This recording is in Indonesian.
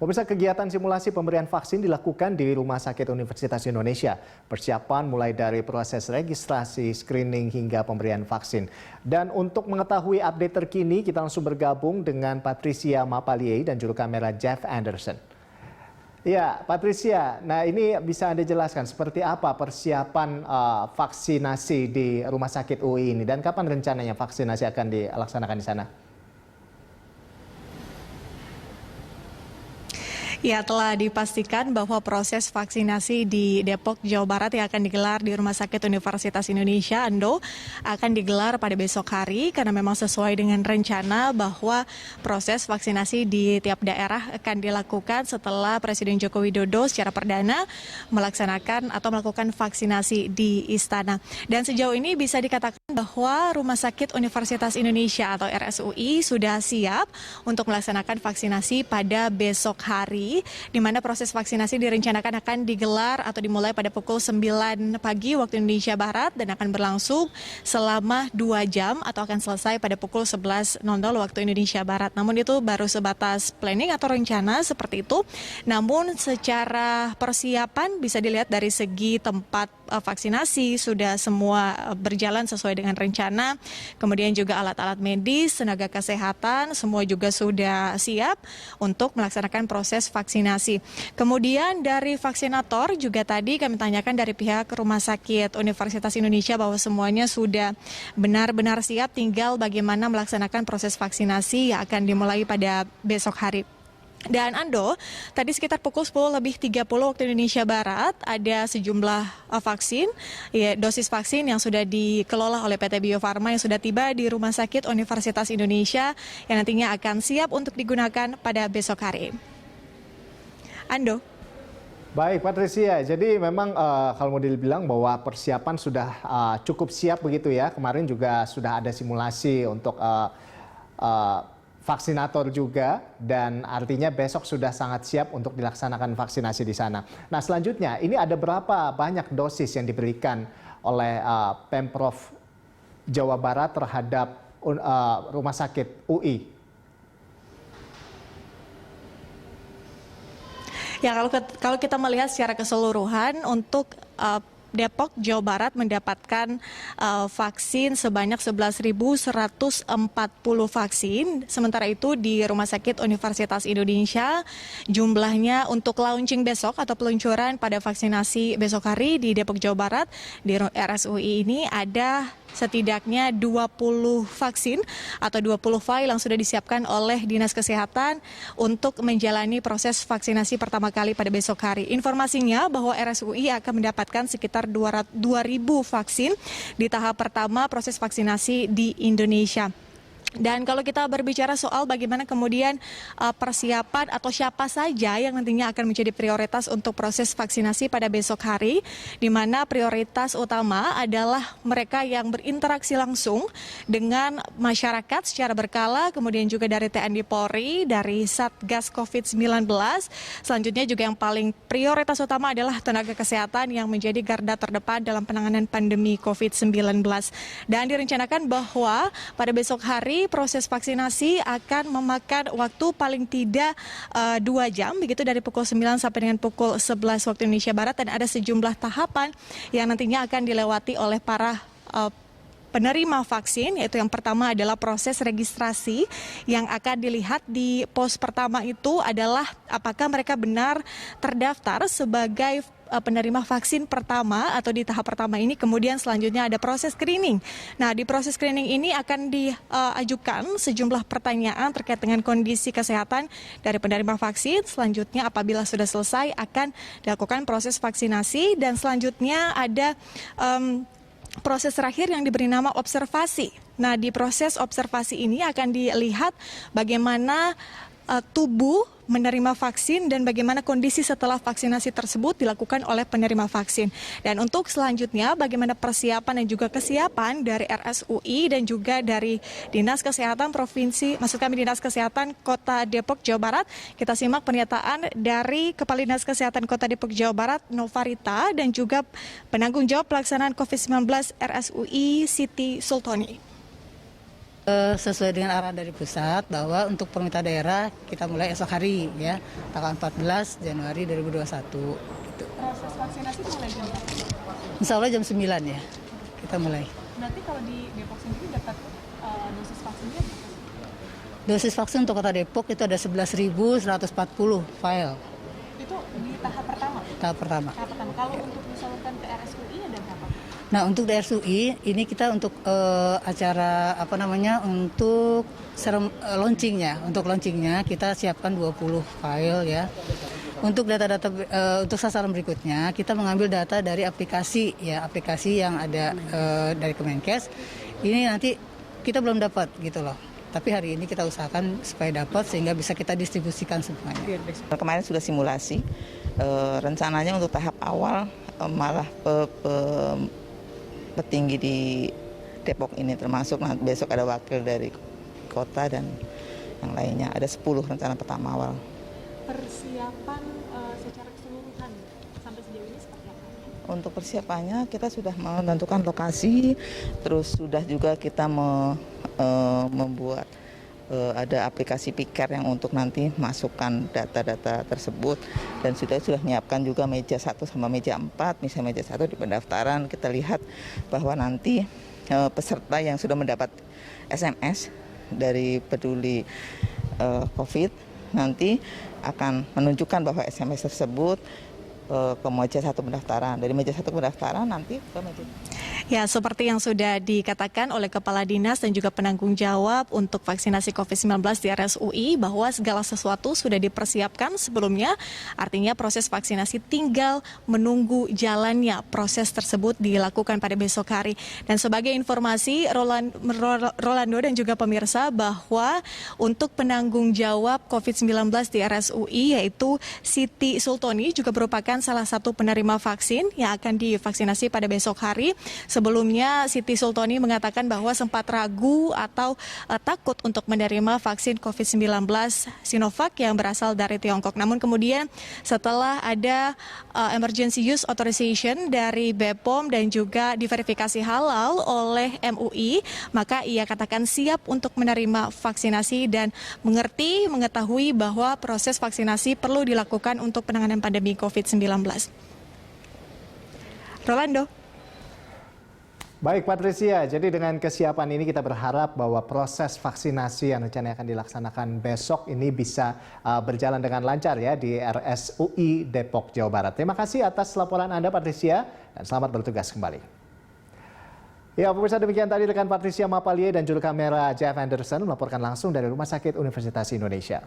Pemirsa, kegiatan simulasi pemberian vaksin dilakukan di Rumah Sakit Universitas Indonesia. Persiapan mulai dari proses registrasi, screening hingga pemberian vaksin. Dan untuk mengetahui update terkini, kita langsung bergabung dengan Patricia Mapaliei dan juru kamera Jeff Anderson. Ya, Patricia, nah ini bisa Anda jelaskan seperti apa persiapan vaksinasi di Rumah Sakit UI ini dan kapan rencananya vaksinasi akan dilaksanakan di sana? Ya, telah dipastikan bahwa proses vaksinasi di Depok, Jawa Barat yang akan digelar di Rumah Sakit Universitas Indonesia, ANDO, akan digelar pada besok hari karena memang sesuai dengan rencana bahwa proses vaksinasi di tiap daerah akan dilakukan setelah Presiden Joko Widodo secara perdana melaksanakan atau melakukan vaksinasi di Istana. Dan sejauh ini bisa dikatakan bahwa Rumah Sakit Universitas Indonesia atau RSUI sudah siap untuk melaksanakan vaksinasi pada besok hari, di mana proses vaksinasi direncanakan akan digelar atau dimulai pada pukul 9 pagi waktu Indonesia Barat dan akan berlangsung selama 2 jam atau akan selesai pada pukul 11.00 waktu Indonesia Barat. Namun itu baru sebatas planning atau rencana seperti itu. Namun secara persiapan bisa dilihat dari segi tempat vaksinasi sudah semua berjalan sesuai dengan rencana. Kemudian juga alat-alat medis, tenaga kesehatan semua juga sudah siap untuk melaksanakan proses vaksinasi. Kemudian dari vaksinator juga tadi kami tanyakan dari pihak Rumah Sakit Universitas Indonesia bahwa semuanya sudah benar-benar siap, tinggal bagaimana melaksanakan proses vaksinasi yang akan dimulai pada besok hari. Dan Ando, tadi sekitar pukul 10.30 waktu Indonesia Barat ada sejumlah vaksin, dosis vaksin yang sudah dikelola oleh PT Bio Farma yang sudah tiba di Rumah Sakit Universitas Indonesia yang nantinya akan siap untuk digunakan pada besok hari. Ando. Baik, Patricia. Jadi memang kalau mau dibilang bahwa persiapan sudah cukup siap begitu ya. Kemarin juga sudah ada simulasi untuk vaksinator juga, dan artinya besok sudah sangat siap untuk dilaksanakan vaksinasi di sana. Nah, selanjutnya ini ada berapa banyak dosis yang diberikan oleh Pemprov Jawa Barat terhadap Rumah Sakit UI? Ya, kalau kita melihat secara keseluruhan untuk Depok, Jawa Barat mendapatkan vaksin sebanyak 11.140 vaksin. Sementara itu di Rumah Sakit Universitas Indonesia jumlahnya untuk launching besok atau peluncuran pada vaksinasi besok hari di Depok, Jawa Barat di RSUI ini ada setidaknya 20 vaksin atau 20 file yang sudah disiapkan oleh Dinas Kesehatan untuk menjalani proses vaksinasi pertama kali pada besok hari. Informasinya bahwa RSUI akan mendapatkan sekitar 2.000 vaksin di tahap pertama proses vaksinasi di Indonesia. Dan kalau kita berbicara soal bagaimana kemudian persiapan atau siapa saja yang nantinya akan menjadi prioritas untuk proses vaksinasi pada besok hari, di mana prioritas utama adalah mereka yang berinteraksi langsung dengan masyarakat secara berkala, kemudian juga dari TNI Polri, dari Satgas COVID-19. Selanjutnya juga yang paling prioritas utama adalah tenaga kesehatan yang menjadi garda terdepan dalam penanganan pandemi COVID-19. Dan direncanakan bahwa pada besok hari proses vaksinasi akan memakan waktu paling tidak 2 jam, begitu dari pukul 9 sampai dengan pukul 11 waktu Indonesia Barat, dan ada sejumlah tahapan yang nantinya akan dilewati oleh para penerima vaksin, yaitu yang pertama adalah proses registrasi yang akan dilihat di pos pertama itu adalah apakah mereka benar terdaftar sebagai penerima vaksin pertama atau di tahap pertama ini. Kemudian selanjutnya ada proses screening. Nah, di proses screening ini akan diajukan sejumlah pertanyaan terkait dengan kondisi kesehatan dari penerima vaksin. Selanjutnya apabila sudah selesai akan dilakukan proses vaksinasi, dan selanjutnya ada proses terakhir yang diberi nama observasi. Nah, di proses observasi ini akan dilihat bagaimana tubuh menerima vaksin dan bagaimana kondisi setelah vaksinasi tersebut dilakukan oleh penerima vaksin. Dan untuk selanjutnya bagaimana persiapan dan juga kesiapan dari RSUI dan juga dari Dinas Kesehatan Provinsi, maksud kami Dinas Kesehatan Kota Depok, Jawa Barat. Kita simak pernyataan dari Kepala Dinas Kesehatan Kota Depok, Jawa Barat, Novarita, dan juga penanggung jawab pelaksanaan COVID-19 RSUI, Siti Sultoni. Sesuai dengan arahan dari pusat bahwa untuk pemerintah daerah kita mulai esok hari ya, tanggal 14 Januari 2021. Gitu. Proses vaksinasi mulai jam berapa? Insya Allah jam 9 ya kita mulai. Berarti kalau di Depok sendiri dapat dosis vaksinnya berapa? Dosis vaksin untuk Kota Depok itu ada 11.140 file. Itu di tahap pertama? Tahap pertama. Tahap pertama. Kalau untuk disalurkan ke RSUI ada berapa? Nah untuk di RSUI ini kita untuk acara untuk launchingnya. Untuk launchingnya kita siapkan 20 file ya. Untuk data-data untuk sasaran berikutnya kita mengambil data dari aplikasi yang ada dari Kemenkes. Ini nanti kita belum dapat gitu loh. Tapi hari ini kita usahakan supaya dapat sehingga bisa kita distribusikan semuanya. Kemarin sudah simulasi, rencananya untuk tahap awal malah petinggi di Depok ini termasuk besok ada wakil dari kota dan yang lainnya. Ada 10 rencana pertama awal. Persiapan secara keseluruhan sampai sejauh ini seperti apa? Untuk persiapannya kita sudah menentukan lokasi, terus sudah juga kita membuat ada aplikasi piker yang untuk nanti masukkan data-data tersebut dan sudah menyiapkan juga meja 1 sama meja 4. Misalnya meja 1 di pendaftaran kita lihat bahwa nanti peserta yang sudah mendapat SMS dari Peduli COVID nanti akan menunjukkan bahwa SMS tersebut ke meja 1 pendaftaran. Dari meja 1 pendaftaran nanti ke meja. Ya, seperti yang sudah dikatakan oleh Kepala Dinas dan juga penanggung jawab untuk vaksinasi COVID-19 di RSUI bahwa segala sesuatu sudah dipersiapkan sebelumnya, artinya proses vaksinasi tinggal menunggu jalannya proses tersebut dilakukan pada besok hari. Dan sebagai informasi, Rolando dan juga pemirsa bahwa untuk penanggung jawab COVID-19 di RSUI yaitu Siti Sultoni juga merupakan salah satu penerima vaksin yang akan divaksinasi pada besok hari. Sebelumnya Siti Sultoni mengatakan bahwa sempat ragu atau takut untuk menerima vaksin COVID-19 Sinovac yang berasal dari Tiongkok. Namun kemudian setelah ada emergency use authorization dari BPOM dan juga diverifikasi halal oleh MUI, maka ia katakan siap untuk menerima vaksinasi dan mengetahui bahwa proses vaksinasi perlu dilakukan untuk penanganan pandemi COVID-19. Rolando. Baik Patricia, jadi dengan kesiapan ini kita berharap bahwa proses vaksinasi yang rencananya akan dilaksanakan besok ini bisa berjalan dengan lancar ya di RSUI Depok, Jawa Barat. Terima kasih atas laporan Anda Patricia dan selamat bertugas kembali. Ya pemirsa, demikian tadi rekan Patricia Mapalie dan juru kamera Jeff Anderson melaporkan langsung dari Rumah Sakit Universitas Indonesia.